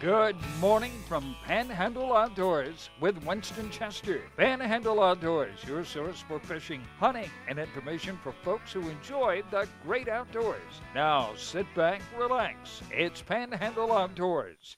Good morning from Panhandle Outdoors with Winston Chester. Panhandle Outdoors, your source for fishing, hunting, and information for folks who enjoy the great outdoors. Now sit back, relax. It's Panhandle Outdoors.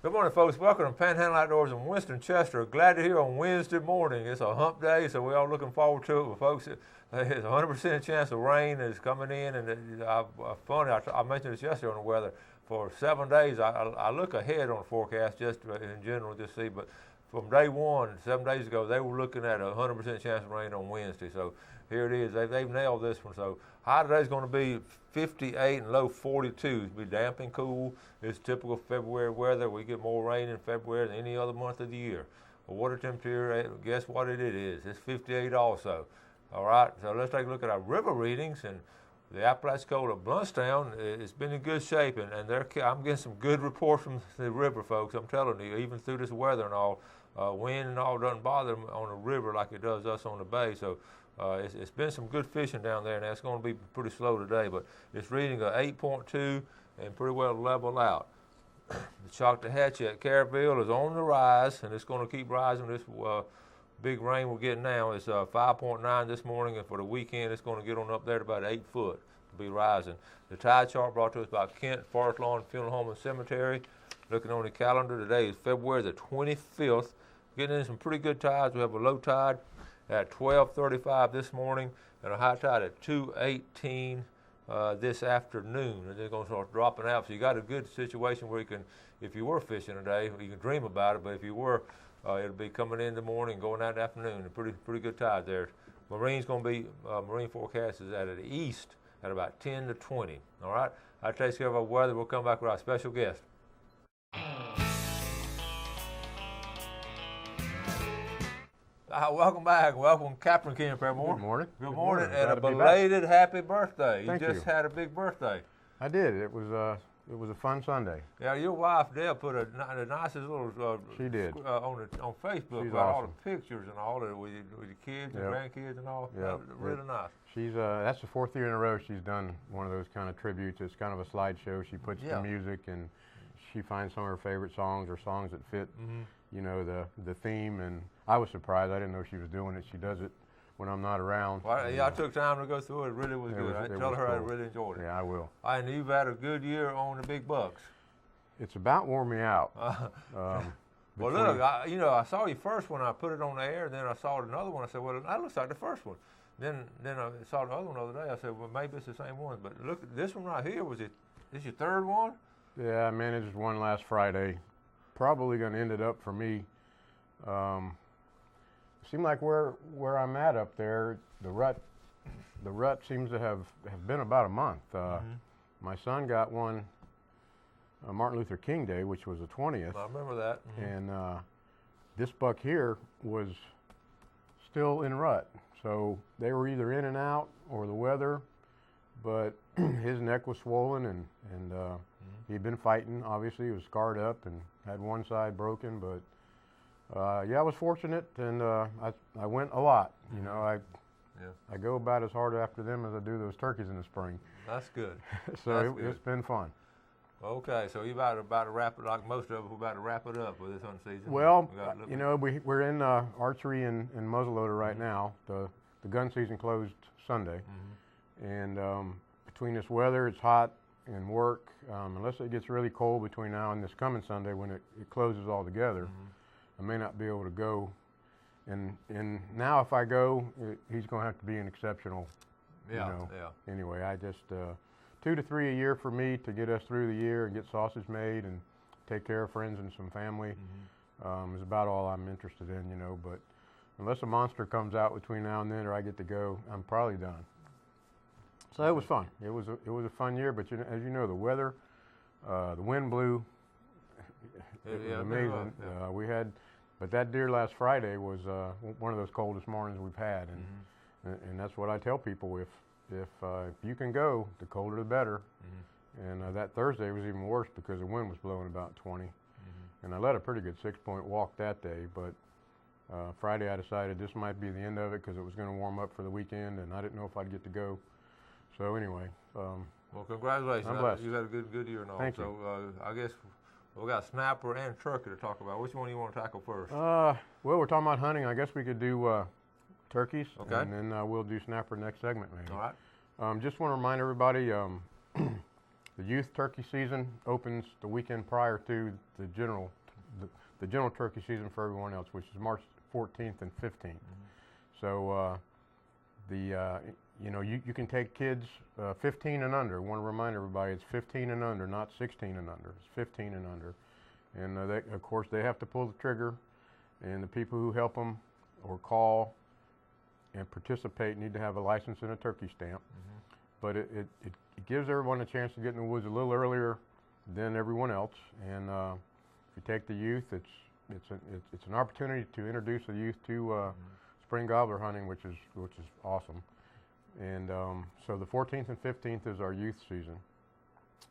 Good morning, folks. Welcome to Panhandle Outdoors and Winston Chester. Glad to hear on Wednesday morning. It's a hump day, so we're all looking forward to it. But folks, there's a 100% chance of rain is coming in, and I mentioned this yesterday on the weather. For 7 days, I look ahead on the forecast just in general to see, but from day one, 7 days ago, they were looking at a 100% chance of rain on Wednesday. So here it is. They've nailed this one. So high today is going to be 58 and low 42. It'll be damp and cool. It's typical February weather. We get more rain in February than any other month of the year. The water temperature, guess what it is? It's 58 also. All right, so let's take a look at our river readings. And the Apalachicola at Bluntstown, it's been in good shape, and I'm getting some good reports from the river, folks. I'm telling you, even through this weather and all, wind and all doesn't bother them on the river like it does us on the bay. So it's been some good fishing down there, and that's going to be pretty slow today. But it's reading a 8.2 and pretty well level out. The Choctawhatchee at Caryville is on the rise, and it's going to keep rising. This big rain we're getting now is 5.9 this morning, and for the weekend it's going to get on up there to about 8 foot. It'll be rising. The tide chart brought to us by Kent Forest Lawn Funeral Home and Cemetery. Looking on the calendar, today is February the 25th. Getting in some pretty good tides. We have a low tide at 12:35 this morning and a high tide at 2:18 this afternoon. And they're going to start dropping out. So you got a good situation where you can, if you were fishing today, you can dream about it. But if you were, it'll be coming in the morning, going out in the afternoon. A pretty good tide there. Marine's going to be, marine forecast is at the east at about 10 to 20. All right? That takes care of our weather. We'll come back with our special guest. Welcome back. Welcome, Captain Ken Fairmore. Good morning. Good morning, and a belated happy birthday. Thank you. You just had a big birthday. I did. It was a fun Sunday. Yeah, your wife Deb put the nicest little She did. On Facebook She's with all awesome. the pictures and all that with your kids and grandkids and all. Yep. Really nice. She's that's the 4th year in a row she's done one of those kind of tributes. It's kind of a slideshow. She puts the music, and she finds some of her favorite songs or songs that fit, you know, the theme. And I was surprised. I didn't know she was doing it. She does it when I'm not around. Well, I took time to go through it. It really was good. I tell her cool. I really enjoyed it. Yeah, I will. And you've had a good year on the big bucks. It's about wore me out. Well, look, I saw you first when I put it on the air, and then I saw another one. I said, well, that looks like the first one. Then I saw the other one the other day. I said, well, maybe it's the same one. But look, this one right here, this your third one? Yeah, I managed one last Friday. Probably going to end it up for me. Seemed like where I'm at up there, the rut seems to have been about a month. My son got one Martin Luther King Day, which was the 20th. I remember that. And this buck here was still in rut. So they were either in and out or the weather, but his neck was swollen and he'd been fighting. Obviously, he was scarred up and had one side broken, but yeah, I was fortunate, and I went a lot. You know, I go about as hard after them as I do those turkeys in the spring. That's good. So it's been fun. Okay, so you about to wrap it, like most of us, we're about to wrap it up with this hunt season. Well, you know, we're in archery and muzzleloader right now. The gun season closed Sunday, and between this weather, it's hot, and work, unless it gets really cold between now and this coming Sunday when it closes all together, I may not be able to go. And now if I go, he's going to have to be an exceptional, Anyway, I just 2 to 3 a year for me to get us through the year and get sausage made and take care of friends and some family is about all I'm interested in, you know. But unless a monster comes out between now and then, or I get to go, I'm probably done. So it was fun. It was a fun year, but as you know, the weather, the wind blew. It was amazing. We had, but that deer last Friday was one of those coldest mornings we've had, and that's what I tell people: if you can go, the colder the better. And that Thursday was even worse because the wind was blowing about 20, and I led a pretty good 6-point walk that day. But Friday I decided this might be the end of it because it was going to warm up for the weekend, and I didn't know if I'd get to go. So anyway, well, congratulations. I'm blessed. You had a good year and all. Thank you. So I guess We got snapper and turkey to talk about. Which one do you want to tackle first? Well, we're talking about hunting. I guess we could do turkeys, Okay. and then we'll do snapper next segment, maybe. All right. Just want to remind everybody, the youth turkey season opens the weekend prior to the general turkey season for everyone else, which is March 14th and 15th. So you can take kids 15 and under. I want to remind everybody it's 15 and under, not 16 and under. It's 15 and under. And of course, they have to pull the trigger, and the people who help them or call and participate need to have a license and a turkey stamp. But it gives everyone a chance to get in the woods a little earlier than everyone else. And if you take the youth, it's an opportunity to introduce the youth to spring gobbler hunting, which is awesome. And so the 14th and 15th is our youth season.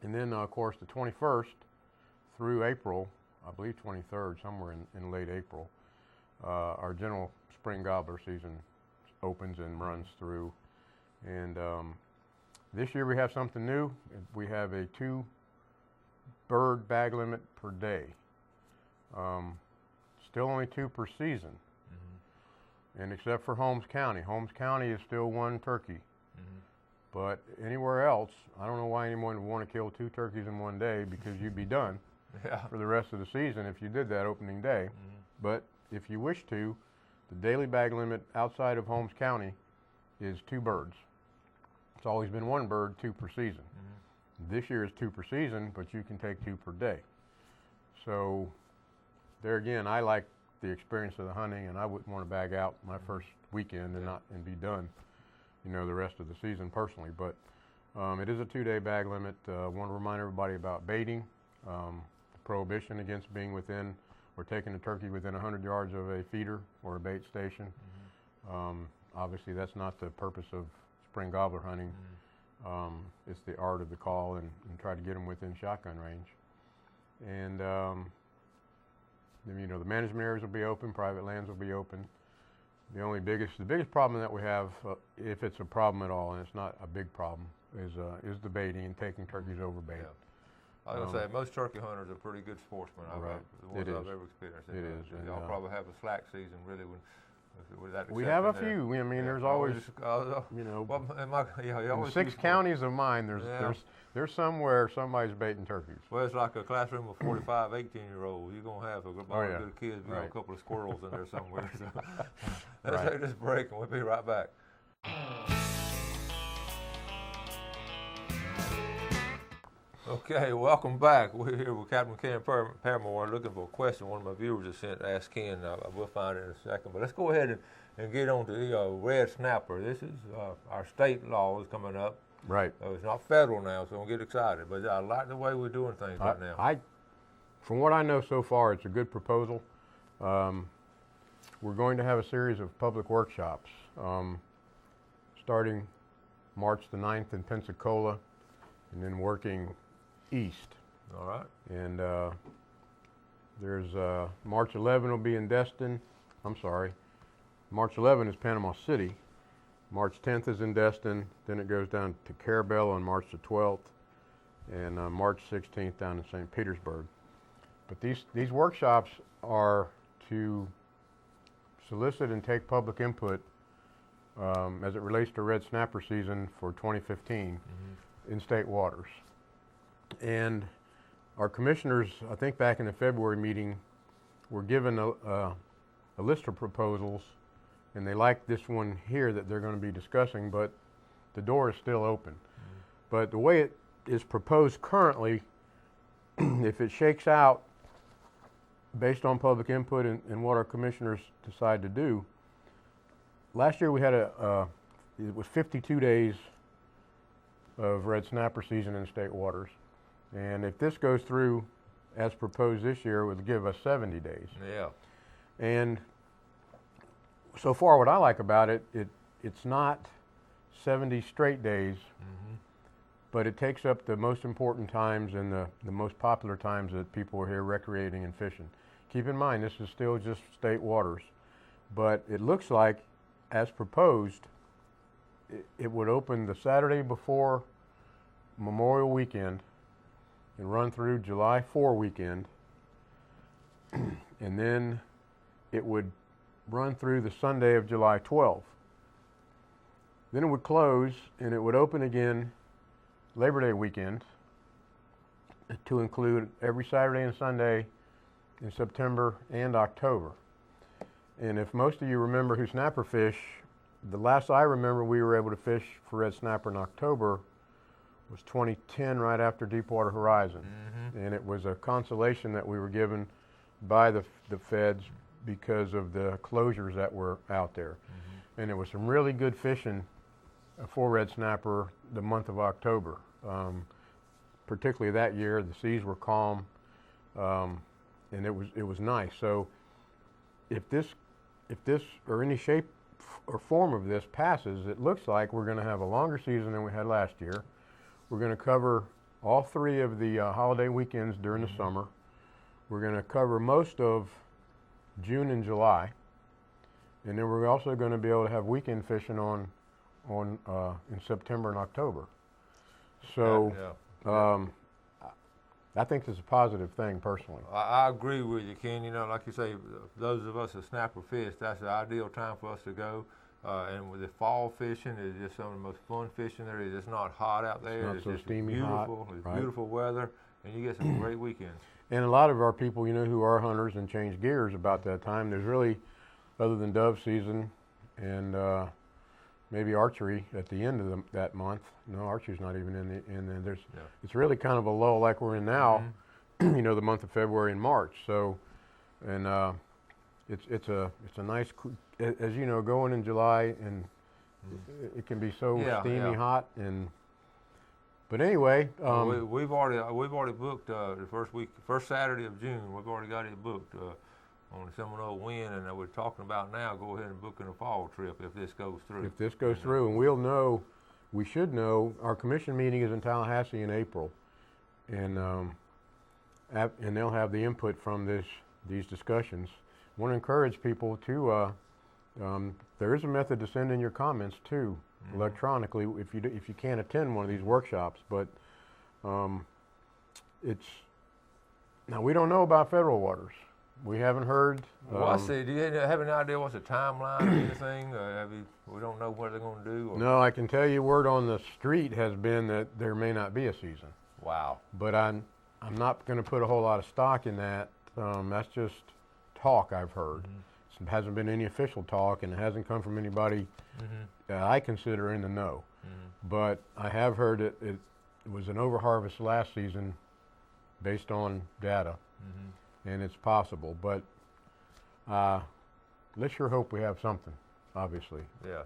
And then, of course, the 21st through April, I believe 23rd, somewhere in late April, our general spring gobbler season opens and runs through. And this year we have something new. We have a 2-bird bag limit per day. Still only 2 per season. And except for Holmes County. Holmes County is still 1 turkey. But anywhere else, I don't know why anyone would want to kill 2 turkeys in 1 day, because you'd be done for the rest of the season if you did that opening day. But if you wish to, the daily bag limit outside of Holmes County is 2 birds. It's always been 1 bird, 2 per season. This year is 2 per season, but you can take 2 per day. So there again, I like the experience of the hunting, and I wouldn't want to bag out my first weekend and be done, the rest of the season personally. But it is a 2-day bag limit. I want to remind everybody about baiting, the prohibition against being within or taking a turkey within 100 yards of a feeder or a bait station. Obviously, that's not the purpose of spring gobbler hunting. It's the art of the call and try to get them within shotgun range. And the management areas will be open, private lands will be open. The biggest problem that we have, if it's a problem at all, and it's not a big problem, is the baiting and taking turkeys over bait. Yeah. I was going to say, most turkey hunters are pretty good sportsmen. Right. The ones I've ever experienced. It is. Y'all probably have a slack season, really, with that. We have a few. There's always, in 6 counties of mine, there's somewhere somebody's baiting turkeys. Well, it's like a classroom of 45 18-year-olds. You're going to have a bunch of good kids. We got a couple of squirrels in there somewhere. So let's take this break, and we'll be right back. Okay, welcome back. We're here with Captain Ken Paramore looking for a question one of my viewers has sent to ask Ken. We'll find it in a second. But let's go ahead and get on to the red snapper. This is our state law is coming up. Right. So it's not federal now, so don't get excited. But I like the way we're doing things right now. From what I know so far, it's a good proposal. We're going to have a series of public workshops starting March the 9th in Pensacola and then working east. All right. And there's March 11 will be in Destin. I'm sorry. March 11 is Panama City. March 10th is in Destin. Then it goes down to Carabel on March the 12th, and March 16th down in St. Petersburg. But these workshops are to solicit and take public input as it relates to red snapper season for 2015 in state waters. And our commissioners, I think back in the February meeting, were given a list of proposals, and they like this one here that they're going to be discussing, but the door is still open. But the way it is proposed currently, if it shakes out based on public input and what our commissioners decide to do, last year we had it was 52 days of red snapper season in state waters. And if this goes through as proposed this year, it would give us 70 days. Yeah. And so far what I like about it, it's not 70 straight days, but it takes up the most important times and the most popular times that people are here recreating and fishing. Keep in mind, this is still just state waters, but it looks like, as proposed, it would open the Saturday before Memorial Weekend and run through July 4 weekend, and then it would run through the Sunday of July 12th. Then it would close, and it would open again Labor Day weekend to include every Saturday and Sunday in September and October. And if most of you remember who snapper fish, the last I remember we were able to fish for red snapper in October was 2010, right after Deepwater Horizon. And it was a consolation that we were given by the feds because of the closures that were out there. And there was some really good fishing for red snapper the month of October. Particularly that year, the seas were calm, and it was nice. So if this or any shape or form of this passes, it looks like we're going to have a longer season than we had last year. We're going to cover all 3 of the holiday weekends during the summer. We're going to cover most of June and July, and then we're also going to be able to have weekend fishing in September and October. So I think it's a positive thing personally. I agree with you, Ken. You know, like you say, those of us that snapper fish, that's the ideal time for us to go. And with the fall fishing, it's just some of the most fun fishing there is. It's not hot out there. It's not so just steamy beautiful. hot. It's right. beautiful weather, and you get some great weekends. And a lot of our people, you know, who are hunters and change gears about that time, there's really, other than dove season and maybe archery at the end of that month. No, archery's not even in there. There's, it's really kind of a lull like we're in now, you know, the month of February and March. So, and it's a nice, as you know, going in July, and it can be so steamy hot. And but anyway, we've already booked the first Saturday of June. We've already got it booked on the Seminole Wind, and we're talking about now. Go ahead and book in a fall trip if this goes through. If this goes through, and we'll know. We should know. Our commission meeting is in Tallahassee in April, and they'll have the input from these discussions. I want to encourage people to. There is a method to send in your comments too, electronically, if you can't attend one of these workshops. But it's now we don't know about federal waters. We haven't heard. Well, do you have any idea what's the timeline or anything? We don't know what they're going to do? Or? No, I can tell you word on the street has been that there may not be a season. Wow. But I'm not going to put a whole lot of stock in that. That's just talk I've heard. It hasn't been any official talk, and it hasn't come from anybody that I consider in the know. But I have heard it was an overharvest last season based on data. And it's possible, but let's sure hope we have something, obviously. Yeah.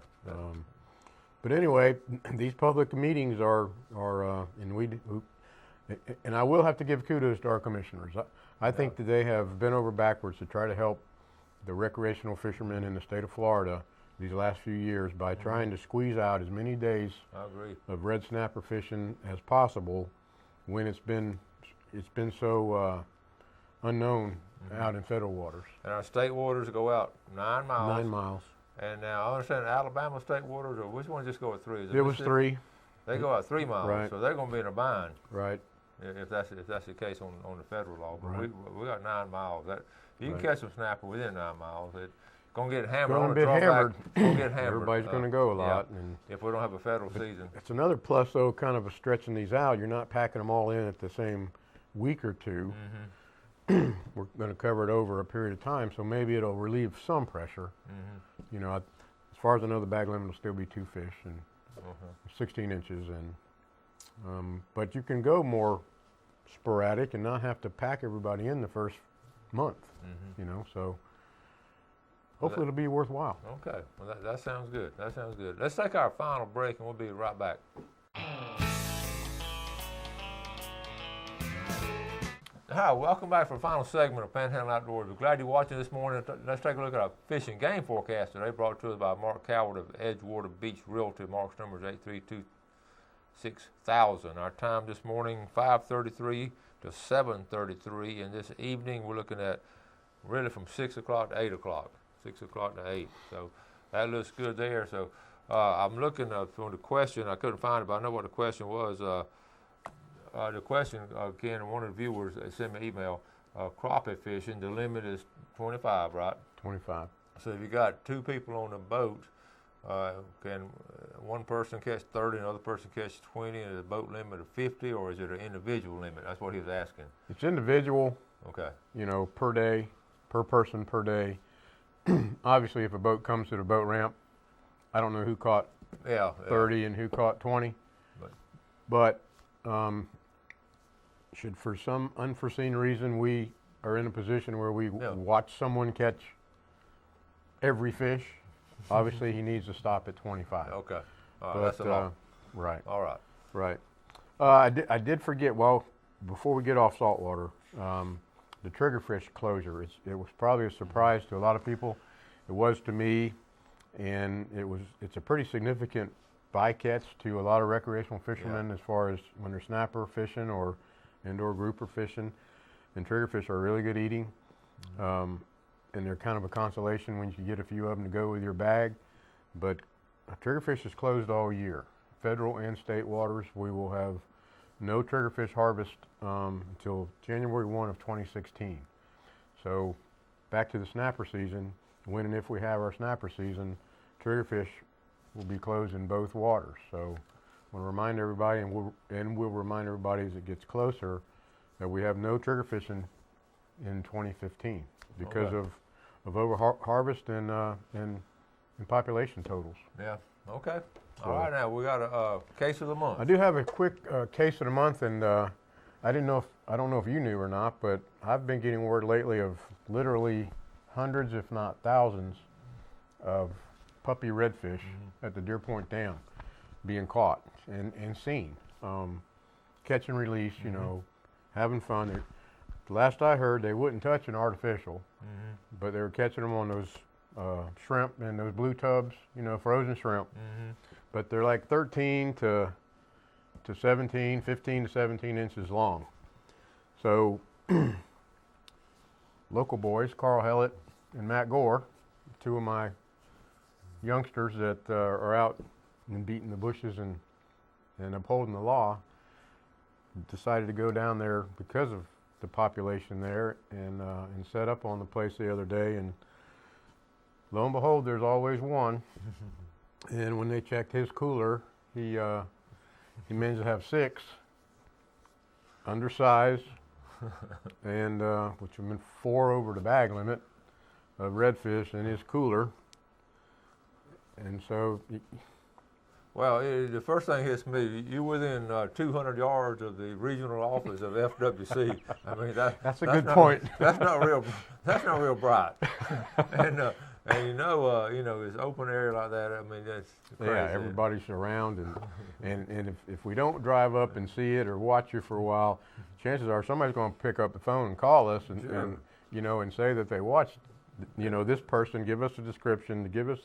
But anyway, these public meetings are and I will have to give kudos to our commissioners. I think that they have bent over backwards to try to help the recreational fishermen in the state of Florida these last few years by trying to squeeze out as many days of red snapper fishing as possible when it's been so unknown out in federal waters. And our state waters go out 9 miles. 9 miles. And now I understand Alabama state waters, or which one just go at 3? It was 3. They go out 3 miles, right. So they're going to be in a bind. Right. If that's the case on the federal law. But right. we got 9 miles. You can catch some snapper within 9 miles. It's going to get hammered. Going to be hammered. Going to get hammered. Everybody's going to go a lot. Yeah, and if we don't have a federal season. It's another plus, though, kind of a stretching these out. You're not packing them all in at the same week or two. We're going to cover it over a period of time, so maybe it'll relieve some pressure. You know, as far as I know, the bag limit will still be 2 fish and 16 inches, and but you can go more sporadic and not have to pack everybody in the first month. You know, so hopefully it'll be worthwhile. Okay, well that sounds good. That sounds good. Let's take our final break, and we'll be right back. Hi, welcome back for the final segment of Panhandle Outdoors. We're glad you're watching this morning. Let's take a look at our fish and game forecast today, brought to us by Mark Coward of Edgewater Beach Realty. Mark's number is 832-6000. Our time this morning, 5:33 to 7:33, and this evening we're looking at really from 6 o'clock to 8 o'clock. 6 o'clock to 8. So that looks good there. So I'm looking for the question. I couldn't find it, but I know what the question was. The question, Ken, one of the viewers sent me an email. crappie fishing, the limit is 25, right? 25. So if you got 2 people on a boat, can one person catch 30 and the other person catch 20, and is a boat limit of 50, or is it an individual limit? That's what he was asking. It's individual. Okay. You know, per day, per person per day. Obviously, if a boat comes to the boat ramp, I don't know who caught 30 and who caught 20. But should for some unforeseen reason we are in a position where we watch someone catch every fish, obviously he needs to stop at 25. Okay. All right, that's a lot. Right. All right. Right. I did forget, well, before we get off saltwater, the triggerfish closure, it was probably a surprise to a lot of people. It was to me, and it's a pretty significant bycatch to a lot of recreational fishermen as far as when they're snapper fishing or indoor grouper fishing. And triggerfish are really good eating, and they're kind of a consolation when you get a few of them to go with your bag. But triggerfish is closed all year. Federal and state waters, we will have no triggerfish harvest until January 1 of 2016. So back to the snapper season, when and if we have our snapper season, triggerfish will be closed in both waters. So I want to remind everybody, and we'll remind everybody as it gets closer, that we have no triggerfish in 2015 because of over harvest and population totals. Yeah. Okay. So, all right, now we got a case of the month. I do have a quick case of the month, and I don't know if you knew or not, but I've been getting word lately of literally hundreds, if not thousands, of puppy redfish at the Deer Point Dam being caught and seen. Catch and release, you know, having fun. The last I heard, they wouldn't touch an artificial, but they were catching them on those shrimp and those blue tubs, you know, frozen shrimp. But they're like 13 to 17, 15 to 17 inches long. So local boys, Carl Hellett and Matt Gore, 2 of my youngsters that are out and beating the bushes and upholding the law, decided to go down there because of the population there and set up on the place the other day, and lo and behold, there's always one. And when they checked his cooler, he managed to have 6 undersized, and which have been 4 over the bag limit of redfish in his cooler. And so, well, the first thing hits me, you're within 200 yards of the regional office of FWC. I mean, that's a good point. That's not real bright. And you know, it's open area like that. I mean, that's crazy. Yeah, everybody's around, and if we don't drive up and see it or watch it for a while, chances are somebody's going to pick up the phone and call us and you know, and say that they watched, you know, this person, give us a description, give us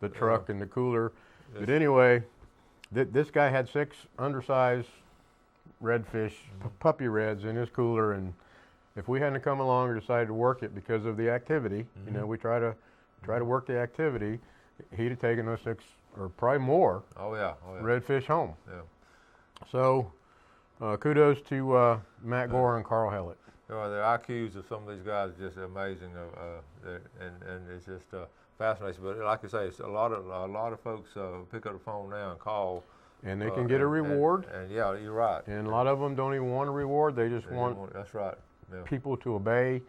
the truck and the cooler. But anyway, this guy had 6 undersized redfish, puppy reds in his cooler, and if we hadn't come along or decided to work it because of the activity, you know, we try to work the activity, he'd have taken those 6 or probably more redfish home. Yeah. So kudos to Matt Gore and Carl Hellett. You know, the IQs of some of these guys are just amazing, and it's just fascinating. But like I say, it's a lot of folks pick up the phone now and call, and they can get a reward. And yeah, you're right. And a lot of them don't even want a reward; they just want that's right. Yeah. people to obey,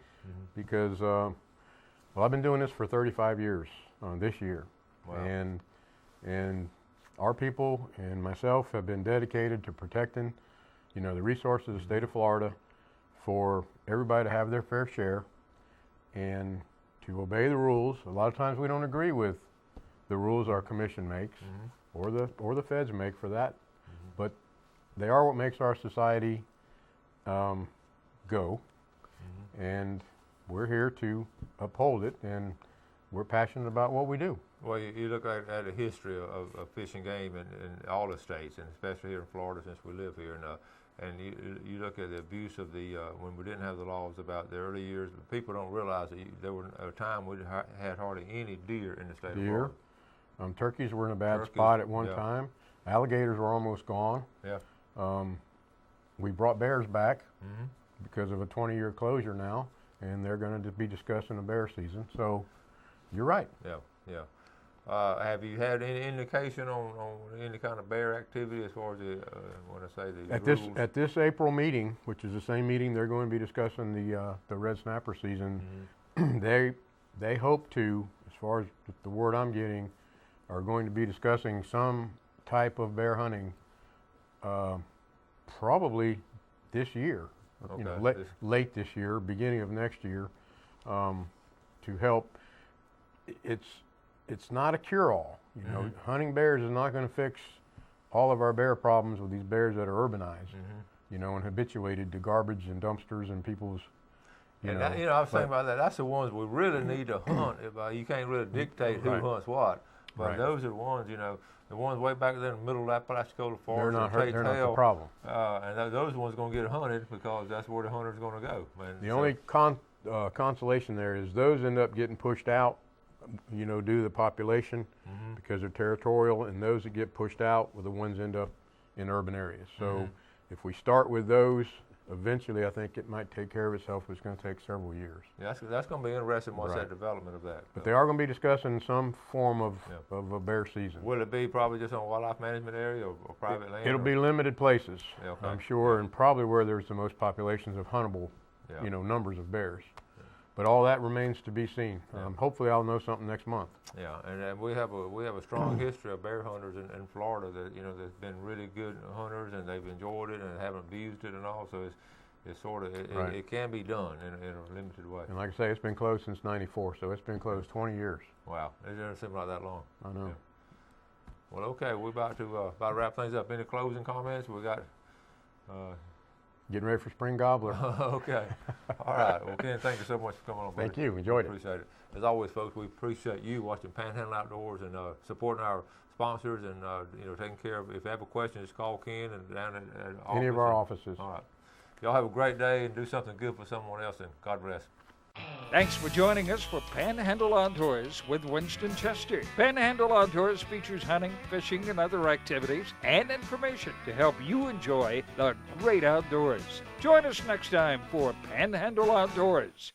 because well, I've been doing this for 35 years this year, and our people and myself have been dedicated to protecting, you know, the resources of the state of Florida, for everybody to have their fair share and to obey the rules. A lot of times we don't agree with the rules our commission makes, or the feds make for that, but they are what makes our society go, and we're here to uphold it, and we're passionate about what we do. Well, you look at a history of fishing game in all the states, and especially here in Florida since we live here, and you look at the abuse of the, when we didn't have the laws about the early years, people don't realize that there was a time we had hardly any deer in the state of Florida. Turkeys were in a bad spot at one time. Alligators were almost gone. Yeah. We brought bears back, because of a 20-year closure now, and they're going to be discussing the bear season. So you're right. Yeah, yeah. Have you had any indication on any kind of bear activity as far as the, when I say the rules? At this April meeting, which is the same meeting they're going to be discussing the red snapper season, they hope to, as far as the word I'm getting, are going to be discussing some type of bear hunting probably this year, Okay. late this year, beginning of next year, to help. It's not a cure-all. You know, hunting bears is not going to fix all of our bear problems with these bears that are urbanized, you know, and habituated to garbage and dumpsters and people's. I was thinking about that. That's the ones we really need to hunt. You can't really dictate who hunts what, but those are the ones, you know, the ones way back there in the middle of that Apalachicola forest. They're not the problem. And those ones going to get hunted because that's where the hunter's going to go. The only consolation there is those end up getting pushed out, you know, due to the population because they're territorial, and those that get pushed out were the ones end up in urban areas. So if we start with those, eventually I think it might take care of itself, but it's going to take several years. Yeah, that's going to be interesting once that development of that. But they are going to be discussing some form of a bear season. Will it be probably just on wildlife management area or private land? It'll be limited places, Okay. I'm sure, and probably where there's the most populations of huntable, you know, numbers of bears. But all that remains to be seen. Hopefully, I'll know something next month. Yeah, and we have a strong history of bear hunters in Florida that, you know, that's been really good hunters, and they've enjoyed it and haven't abused it and all. So it's sort of it can be done in a limited way. And like I say, it's been closed since '94, so it's been closed 20 years. Wow, it doesn't seem like that long. I know. Yeah. Well, okay, we're about to wrap things up. Any closing comments? We got. Getting ready for spring gobbler. Okay. All right. Well, Ken, thank you so much for coming on, buddy. Thank you. Enjoyed it. Appreciate it. As always, folks, we appreciate you watching Panhandle Outdoors and supporting our sponsors and, you know, taking care of. If you have a question, just call Ken and down at any of our offices. All right. Y'all have a great day and do something good for someone else, and God bless. Thanks for joining us for Panhandle Outdoors with Winston Chester. Panhandle Outdoors features hunting, fishing, and other activities and information to help you enjoy the great outdoors. Join us next time for Panhandle Outdoors.